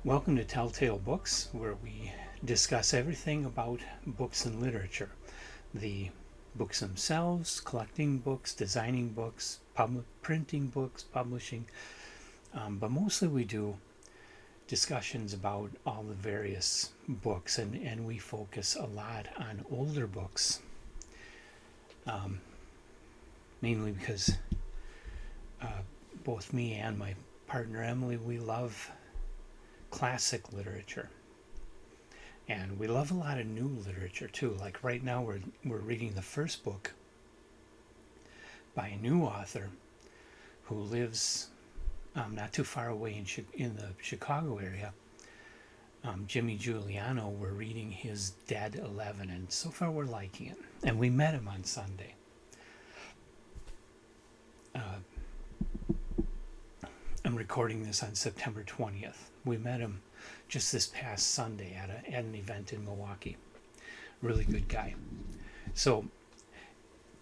Welcome to Telltale Books, where we discuss everything about books and literature. The books themselves, collecting books, designing books, printing books, publishing. But mostly we do discussions about all the various books, and we focus a lot on older books. Mainly because both me and my partner Emily, we love classic literature, and we love a lot of new literature too. Like right now we're reading the first book by a new author who lives not too far away in the Chicago area. Jimmy Giuliano. We're reading his Dead 11, and so far we're liking it, and we met him on Sunday. I'm recording this on September 20th. We met him just this past Sunday at an event in Milwaukee. Really good guy. So,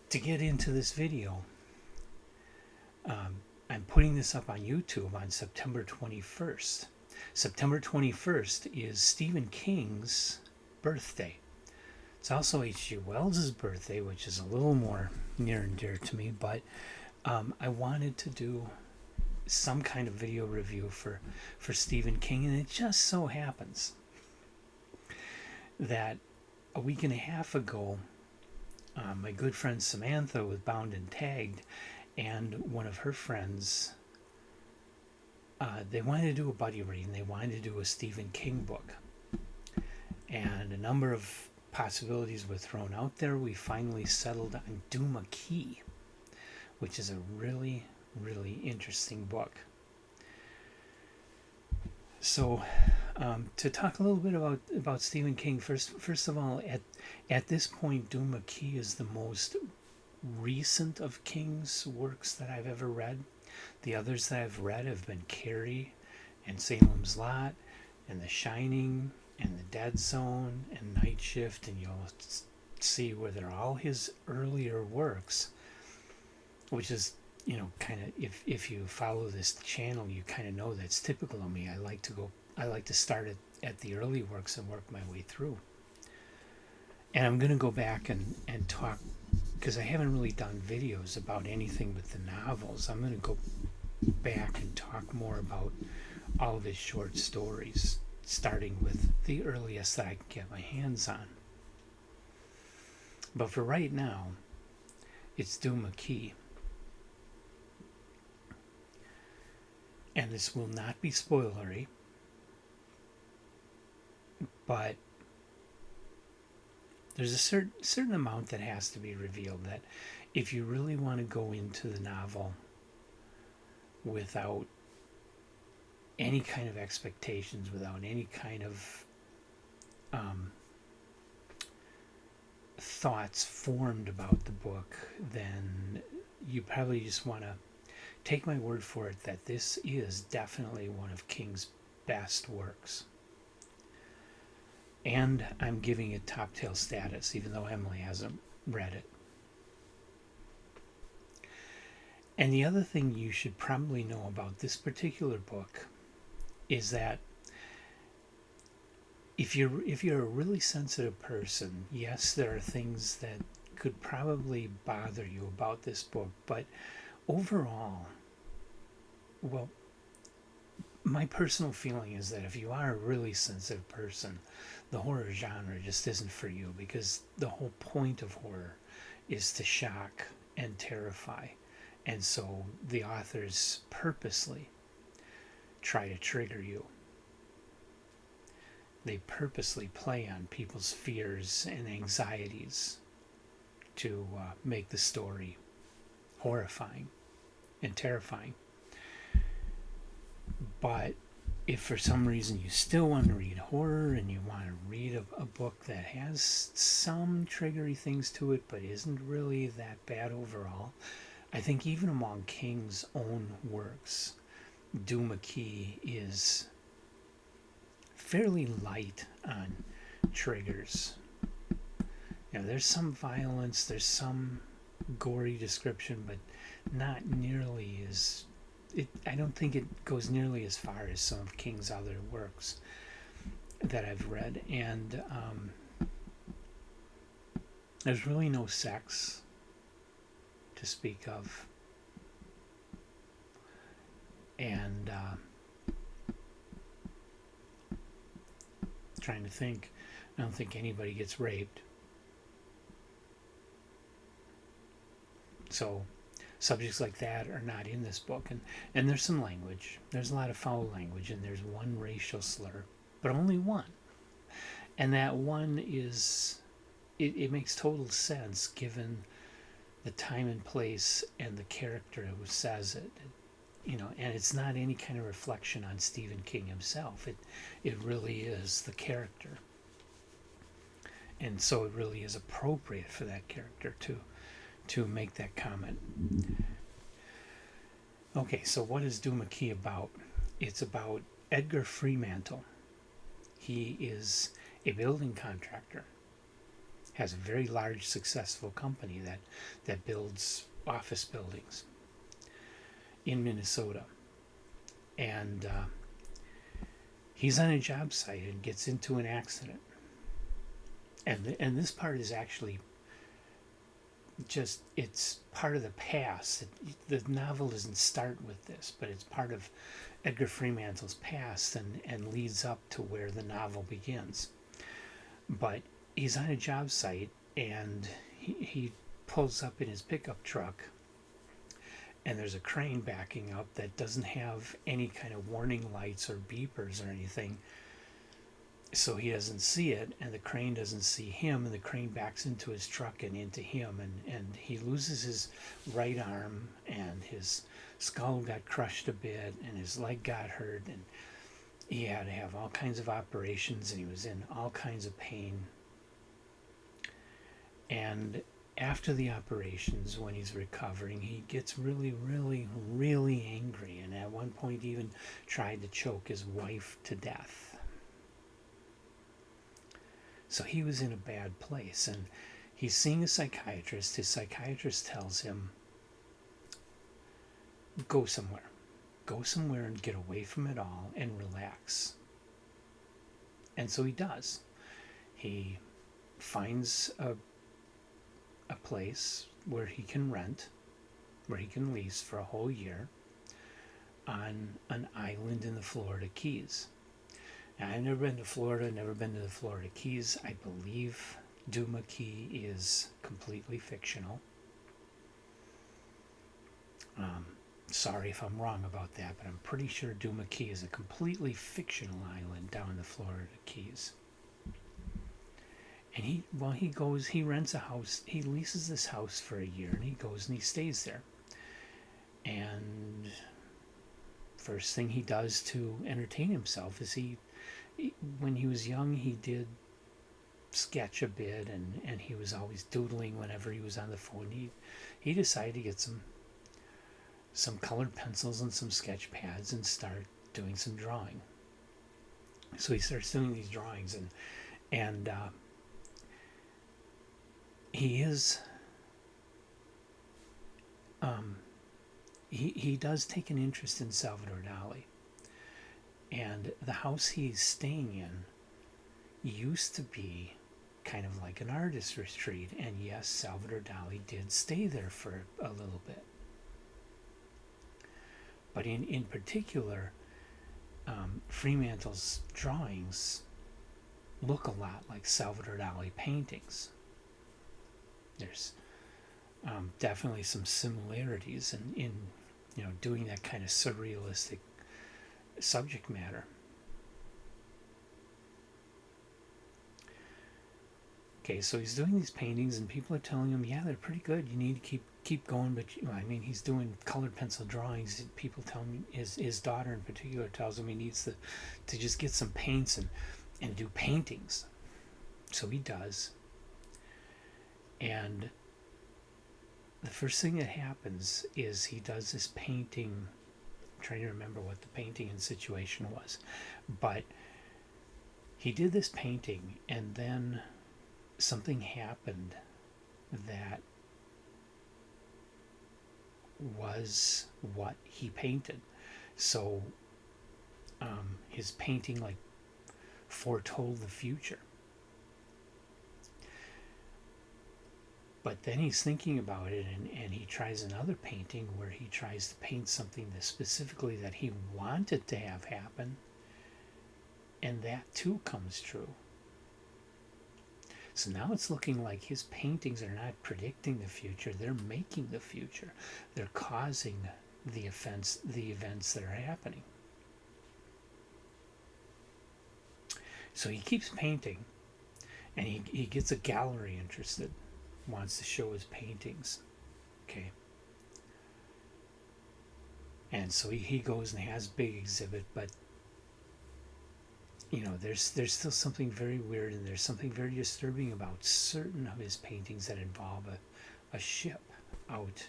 to get into this video, I'm putting this up on YouTube on September 21st. September 21st is Stephen King's birthday. It's also H.G. Wells' birthday, which is a little more near and dear to me, but I wanted to do some kind of video review for Stephen King, and it just so happens that a week and a half ago, my good friend Samantha was bound and tagged, and one of her friends, they wanted to do a buddy reading. They wanted to do a Stephen King book, and a number of possibilities were thrown out there. We finally settled on DumaKey, which is a really interesting book. So, to talk a little bit about Stephen King, first of all, at this point, DumaKey is the most recent of King's works that I've ever read. The others that I've read have been Carrie, and Salem's Lot, and The Shining, and The Dead Zone, and Night Shift, and you'll see where they're all his earlier works, which is, kind of, if you follow this channel, you kind of know that's typical of me. I like to start at the early works and work my way through. And I'm going to go back and talk, because I haven't really done videos about anything but the novels. I'm going to go back and talk more about all of his short stories, starting with the earliest that I can get my hands on. But for right now, it's DumaKey. And this will not be spoilery, but there's a certain amount that has to be revealed, that if you really want to go into the novel without any kind of expectations, without any kind of thoughts formed about the book, then you probably just want to take my word for it that this is definitely one of King's best works. And I'm giving it top tail status, even though Emily hasn't read it. And the other thing you should probably know about this particular book is that if you're a really sensitive person, yes, there are things that could probably bother you about this book, but overall, well, my personal feeling is that if you are a really sensitive person, the horror genre just isn't for you, because the whole point of horror is to shock and terrify. And so the authors purposely try to trigger you. They purposely play on people's fears and anxieties to make the story horrifying and terrifying. But if for some reason you still want to read horror and you want to read a book that has some triggery things to it but isn't really that bad overall, I think even among King's own works, DumaKey is fairly light on triggers. There's some violence, there's some gory description, but not nearly as I don't think it goes nearly as far as some of King's other works that I've read, and there's really no sex to speak of, and trying to think, I don't think anybody gets raped. So subjects like that are not in this book, and there's some language. There's a lot of foul language, and there's one racial slur, but only one. And that one is, it makes total sense given the time and place and the character who says it. And it's not any kind of reflection on Stephen King himself. It really is the character, and so it really is appropriate for that character to make that comment. Okay, so what is DumaKey about? It's about Edgar Fremantle. He is a building contractor, has a very large, successful company that builds office buildings in Minnesota. And he's on a job site and gets into an accident. And this part is actually just, it's part of the past. The novel doesn't start with this, but it's part of Edgar Fremantle's past and leads up to where the novel begins. But he's on a job site, and he pulls up in his pickup truck, and there's a crane backing up that doesn't have any kind of warning lights or beepers or anything. So he doesn't see it, and the crane doesn't see him, and the crane backs into his truck and into him, and he loses his right arm, and his skull got crushed a bit, and his leg got hurt, and he had to have all kinds of operations, and he was in all kinds of pain. And after the operations, when he's recovering, he gets really, really, really angry, and at one point even tried to choke his wife to death. So he was in a bad place, and he's seeing a psychiatrist. His psychiatrist tells him, go somewhere and get away from it all and relax. And so he does. He finds a place where he can rent, where he can lease for a whole year on an island in the Florida Keys. Now, I've never been to Florida, never been to the Florida Keys. I believe DumaKey is completely fictional. Sorry if I'm wrong about that, but I'm pretty sure DumaKey is a completely fictional island down in the Florida Keys. And he rents a house, he leases this house for a year, and he goes and he stays there. And first thing he does to entertain himself is when he was young, he did sketch a bit, and he was always doodling whenever he was on the phone. He decided to get some colored pencils and some sketch pads and start doing some drawing. So he starts doing these drawings, and he is he does take an interest in Salvador Dali, and the house he's staying in used to be kind of like an artist retreat, and yes, Salvador Dali did stay there for a little bit. But in particular, Fremantle's drawings look a lot like Salvador Dali paintings. There's definitely some similarities in doing that kind of surrealistic subject matter. Okay, so he's doing these paintings, and people are telling him, yeah, they're pretty good. You need to keep going. But he's doing colored pencil drawings. People tell him, his daughter in particular tells him he needs to just get some paints and do paintings. So he does. And the first thing that happens is he does this painting. I'm trying to remember what the painting and situation was, but he did this painting, and then something happened that was what he painted. So his painting like foretold the future. But then he's thinking about it, and he tries another painting where he tries to paint something that specifically that he wanted to have happen, and that too comes true. So now it's looking like his paintings are not predicting the future, they're making the future. They're causing the events that are happening. So he keeps painting, and he gets a gallery interested, wants to show his paintings. Okay. And so he goes and has a big exhibit, but there's still something very weird, and there's something very disturbing about certain of his paintings that involve a ship out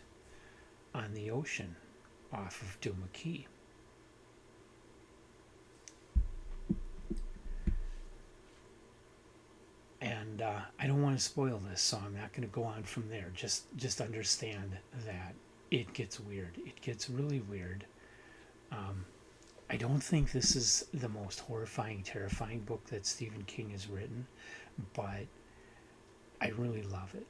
on the ocean off of DumaKey. And I don't want to spoil this, so I'm not going to go on from there. Just understand that it gets weird. It gets really weird. I don't think this is the most horrifying, terrifying book that Stephen King has written, but I really love it.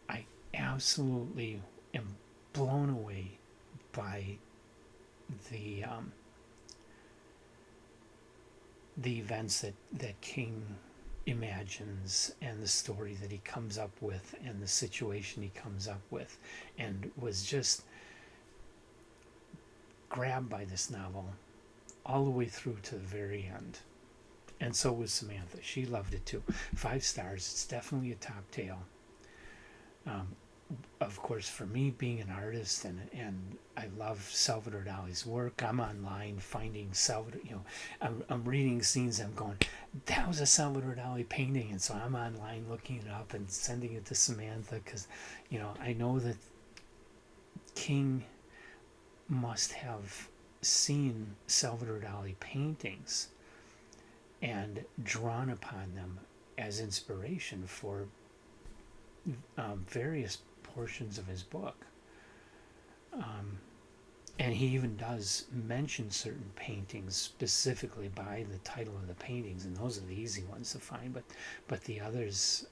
I absolutely am blown away by the events that King imagines, and the story that he comes up with, and the situation he comes up with, and was just grabbed by this novel all the way through to the very end. And so was Samantha. She loved it too. 5 stars. It's definitely a top tale. Of course, for me, being an artist, and I love Salvador Dali's work, I'm online finding Salvador, I'm reading scenes, I'm going, that was a Salvador Dali painting, and so I'm online looking it up and sending it to Samantha, because, I know that King must have seen Salvador Dali paintings and drawn upon them as inspiration for various portions of his book. And he even does mention certain paintings specifically by the title of the paintings, and those are the easy ones to find, but the others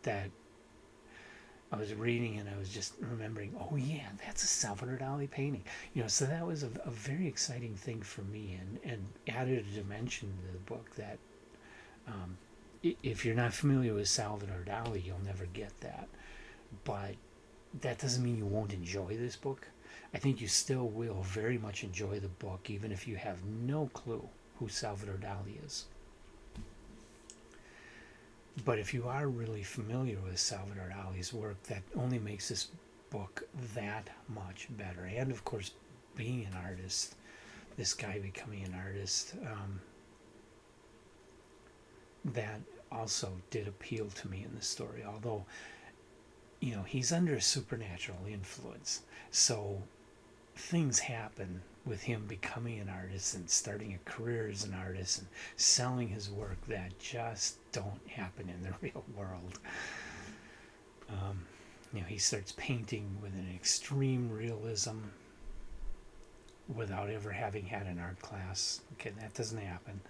that I was reading, and I was just remembering, oh yeah, that's a Salvador Dali painting. So that was a very exciting thing for me, and added a dimension to the book that if you're not familiar with Salvador Dali, you'll never get that. But that doesn't mean you won't enjoy this book. I think you still will very much enjoy the book, even if you have no clue who Salvador Dali is. But if you are really familiar with Salvador Dali's work, that only makes this book that much better. And of course, being an artist, this guy becoming an artist, that also did appeal to me in the story. Although, he's under a supernatural influence, so things happen with him becoming an artist and starting a career as an artist and selling his work that just don't happen in the real world. He starts painting with an extreme realism without ever having had an art class. Okay, that doesn't happen.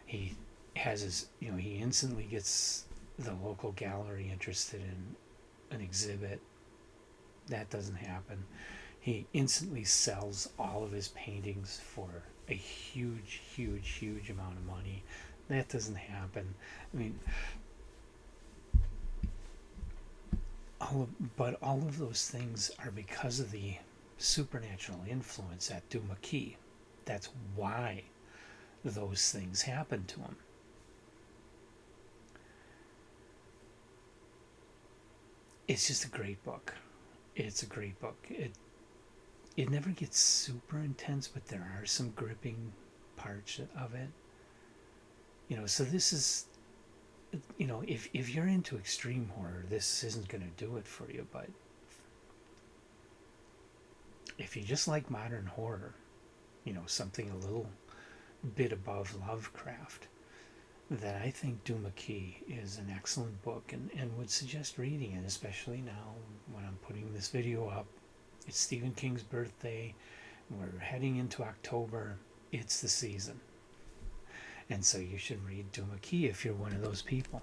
He has his, he instantly gets the local gallery interested in an exhibit. That doesn't happen. He instantly sells all of his paintings for a huge, huge, huge amount of money. That doesn't happen. I mean, all of those things are because of the supernatural influence at DumaKey. That's why those things happen to him. It's just a great book. It's a great book. It never gets super intense, but there are some gripping parts of it. So this is, if you're into extreme horror, this isn't going to do it for you. But if you just like modern horror, something a little bit above Lovecraft, that I think DumaKey is an excellent book, and would suggest reading it, especially now when I'm I'm putting this video up. It's Stephen King's birthday. We're heading into October. It's the season. And so you should read DumaKey if you're one of those people.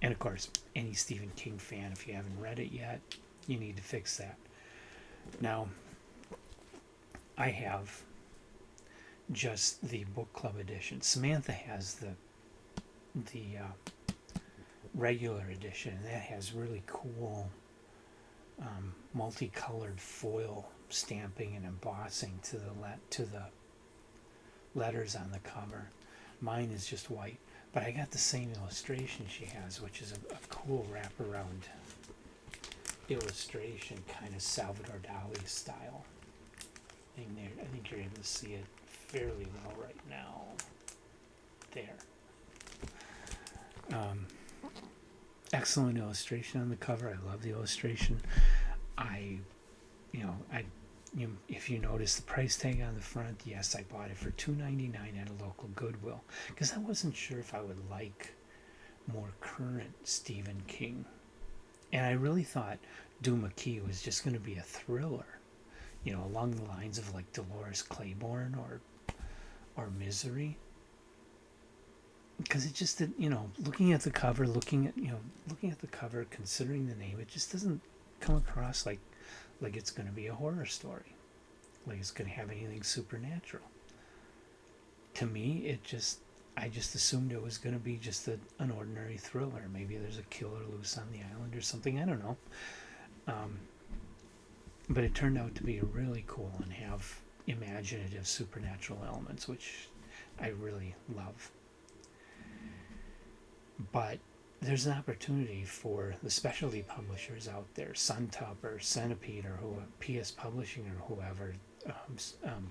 And of course, any Stephen King fan, if you haven't read it yet, you need to fix that. Now, I have just the book club edition. Samantha has the regular edition, and that has really cool multicolored foil stamping and embossing to the letters on the cover. Mine is just white, but I got the same illustration she has, which is a cool wraparound illustration, kind of Salvador Dali style thing there. I think you're able to see it fairly well right now. There. Excellent illustration on the cover. I love the illustration. If you notice the price tag on the front, yes, I bought it for $2.99 at a local Goodwill because I wasn't sure if I would like more current Stephen King, and I really thought DumaKey was just going to be a thriller, along the lines of like Dolores Claiborne or Misery. Because it just did, looking at the cover, considering the name, it just doesn't come across like it's going to be a horror story, like it's going to have anything supernatural. To me, I just assumed it was going to be just an ordinary thriller. Maybe there's a killer loose on the island or something. I don't know. But it turned out to be really cool and have imaginative supernatural elements, which I really love. But there's an opportunity for the specialty publishers out there, Suntop or Centipede or PS Publishing or whoever,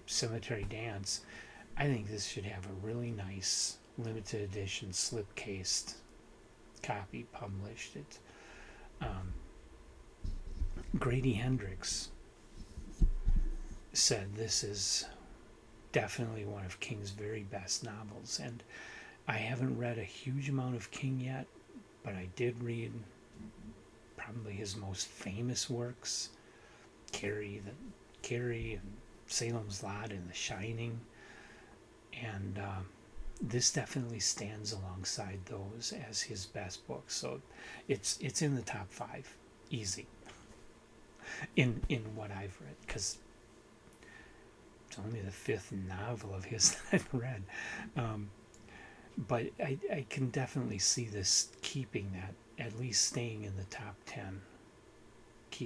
Cemetery Dance. I think this should have a really nice limited edition slip-cased copy published. It's Grady Hendrix said this is definitely one of King's very best novels, and I haven't read a huge amount of King yet, but I did read probably his most famous works, Carrie and Salem's Lot and The Shining, and this definitely stands alongside those as his best books. So it's in the top 5, easy, in what I've read, because it's only the 5th novel of his that I've read. But I can definitely see this keeping that, at least staying in the top 10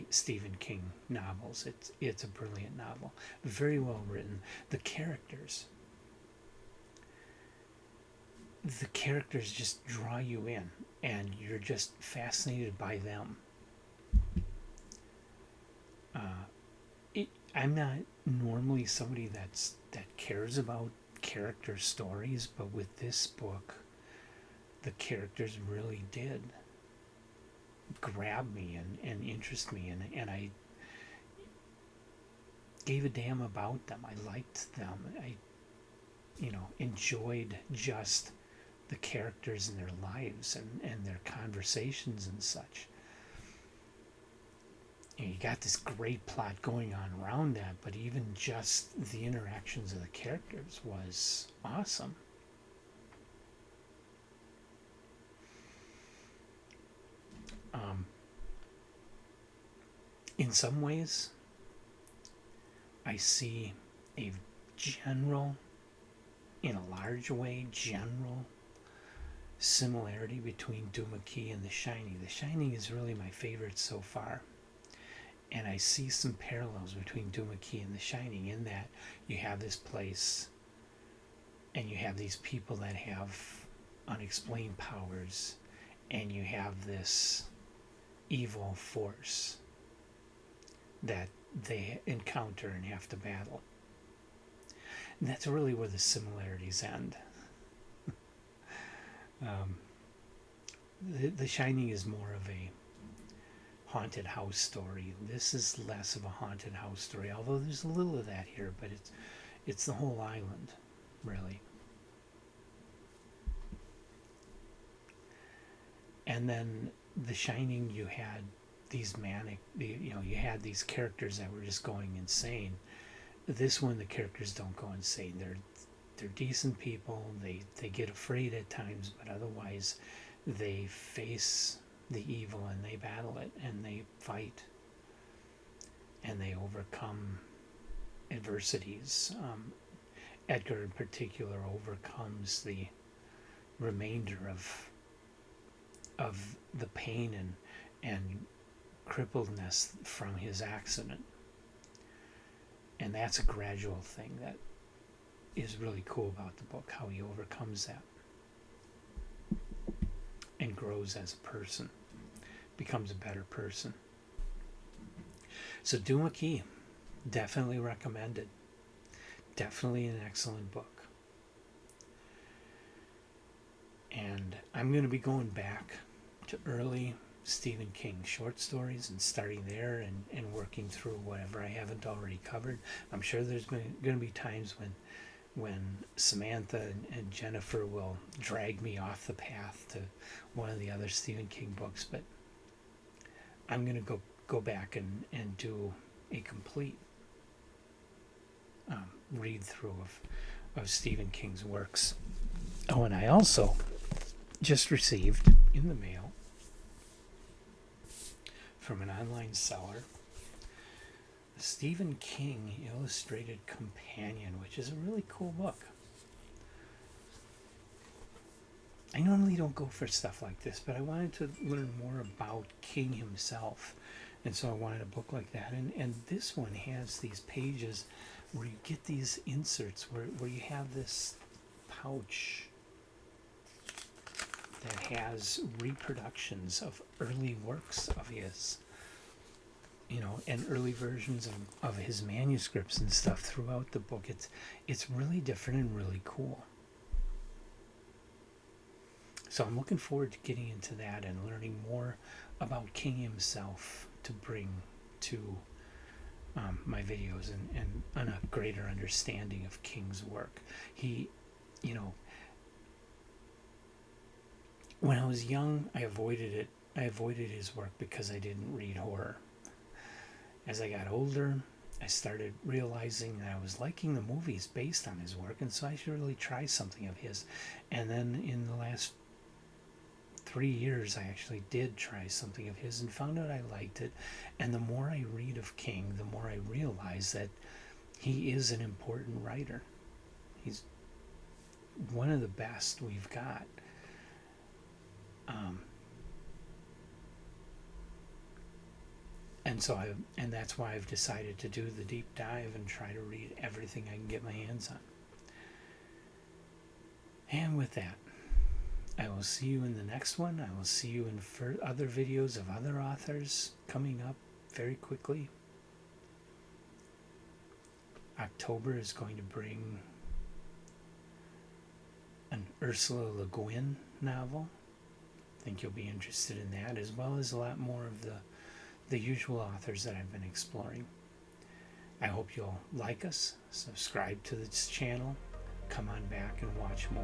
Stephen King novels. It's a brilliant novel, very well written. The characters just draw you in, and you're just fascinated by them. I'm not normally somebody that cares about character stories, but with this book, the characters really did grab me and interest me, and I gave a damn about them. I liked them. I enjoyed just the characters and their lives and their conversations and such. And you got this great plot going on around that, but even just the interactions of the characters was awesome. In some ways, I see a in a large way, general similarity between DumaKey and The Shining. The Shining is really my favorite so far. And I see some parallels between DumaKey and The Shining in that you have this place and you have these people that have unexplained powers, and you have this evil force that they encounter and have to battle. And that's really where the similarities end. The Shining is more of a haunted house story. This is less of a haunted house story, although there's a little of that here, but it's the whole island, really. And then The Shining, you had these manic, you had these characters that were just going insane. This one, the characters don't go insane. They're decent people. They get afraid at times, but otherwise they face the evil and they battle it and they fight and they overcome adversities. Edgar in particular overcomes the remainder of the pain and crippledness from his accident. And that's a gradual thing that is really cool about the book, how he overcomes that and grows as a person, becomes a better person. So DumaKey, definitely recommended. Definitely an excellent book. And I'm going to be going back to early Stephen King short stories and starting there and working through whatever I haven't already covered. I'm sure there's going to be times when Samantha and Jennifer will drag me off the path to one of the other Stephen King books, but I'm going to go back and do a complete read through of Stephen King's works. Oh, and I also just received in the mail from an online seller the Stephen King Illustrated Companion, which is a really cool book. I normally don't go for stuff like this, but I wanted to learn more about King himself, and so I wanted a book like that. And this one has these pages where you get these inserts where you have this pouch that has reproductions of early works of his, and early versions of his manuscripts and stuff throughout the book. It's really different and really cool. So I'm looking forward to getting into that and learning more about King himself to bring to my videos and a greater understanding of King's work. He, when I was young, I avoided it. I avoided his work because I didn't read horror. As I got older, I started realizing that I was liking the movies based on his work, and so I should really try something of his. And then in the last 3 years, I actually did try something of his and found out I liked it. And the more I read of King, the more I realize that he is an important writer. He's one of the best we've got. And that's why I've decided to do the deep dive and try to read everything I can get my hands on. And with that, I will see you in the next one. I will see you in other videos of other authors coming up very quickly. October is going to bring an Ursula Le Guin novel. I think you'll be interested in that, as well as a lot more of the usual authors that I've been exploring. I hope you'll like us, subscribe to this channel, come on back and watch more.